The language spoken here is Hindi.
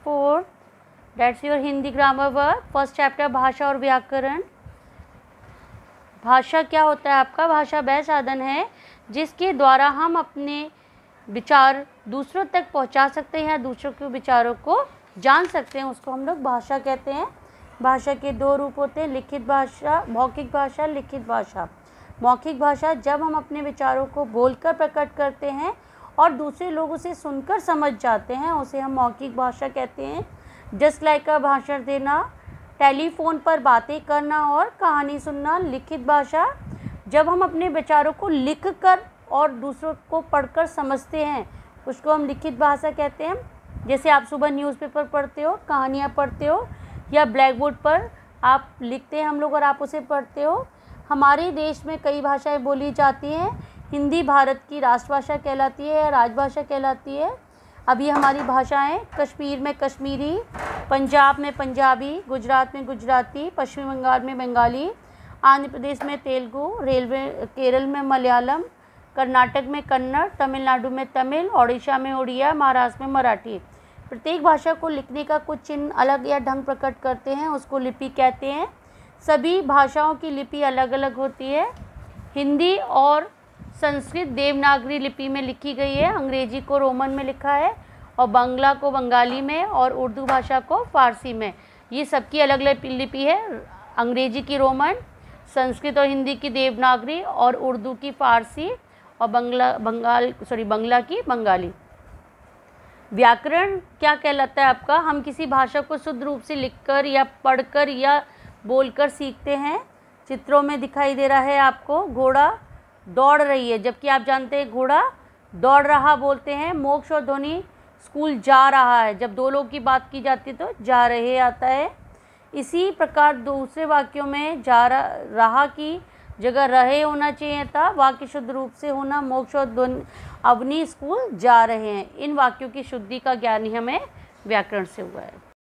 4, that's your Hindi grammar work. First chapter भाषा और व्याकरण। भाषा क्या होता है आपका? भाषा वह साधन है जिसके द्वारा हम अपने विचार दूसरों तक पहुंचा सकते हैं या दूसरों के विचारों को जान सकते हैं, उसको हम लोग भाषा कहते हैं। भाषा के दो रूप होते हैं, लिखित भाषा, मौखिक भाषा, लिखित भाषा। मौखिक भाषा जब हम अपने विचारों को बोलकर प्रकट करते हैं और दूसरे लोग उसे सुनकर समझ जाते हैं, उसे हम मौखिक भाषा कहते हैं। जस्ट लाइक भाषण देना, टेलीफोन पर बातें करना और कहानी सुनना। लिखित भाषा जब हम अपने विचारों को लिख कर और दूसरों को पढ़कर समझते हैं, उसको हम लिखित भाषा कहते हैं। जैसे आप सुबह न्यूज़पेपर पढ़ते हो, कहानियाँ पढ़ते हो या ब्लैक बोर्ड पर आप लिखते हैं हम लोग और आप उसे पढ़ते हो। हमारे देश में कई भाषाएं बोली जाती हैं। हिंदी भारत की राष्ट्रभाषा कहलाती है या राजभाषा कहलाती है। अब ये हमारी भाषाएं कश्मीर में कश्मीरी, पंजाब में पंजाबी, गुजरात में गुजराती, पश्चिम बंगाल में बंगाली, आंध्र प्रदेश में तेलुगु, केरल में मलयालम, कर्नाटक में कन्नड़, तमिलनाडु में तमिल, ओडिशा में उड़िया, महाराष्ट्र में मराठी। प्रत्येक भाषा को लिखने का कुछ चिन्ह अलग या ढंग प्रकट करते हैं, उसको लिपि कहते हैं। सभी भाषाओं की लिपि अलग अलग होती है। हिंदी और संस्कृत देवनागरी लिपि में लिखी गई है, अंग्रेजी को रोमन में लिखा है और बांग्ला को बंगाली में और उर्दू भाषा को फारसी में। ये सबकी अलग अलग लिपि है, अंग्रेजी की रोमन, संस्कृत और हिंदी की देवनागरी और उर्दू की फारसी और बांग्ला की बंगाली। व्याकरण क्या कहलाता है आपका? हम किसी भाषा को शुद्ध रूप से लिखकर या पढ़कर या बोलकर सीखते हैं। चित्रों में दिखाई दे रहा है आपको, घोड़ा दौड़ रही है, जबकि आप जानते हैं घोड़ा दौड़ रहा बोलते हैं। मोक्ष और ध्वनि स्कूल जा रहा है, जब दो लोग की बात की जाती है तो जा रहे आता है। इसी प्रकार दूसरे वाक्यों में जा रहा की जगह रहे होना चाहिए था। वाक्य शुद्ध रूप से होना, मोक्ष और ध्वनि अवनी स्कूल जा रहे हैं। इन वाक्यों की शुद्धि का ज्ञान ही हमें व्याकरण से हुआ है।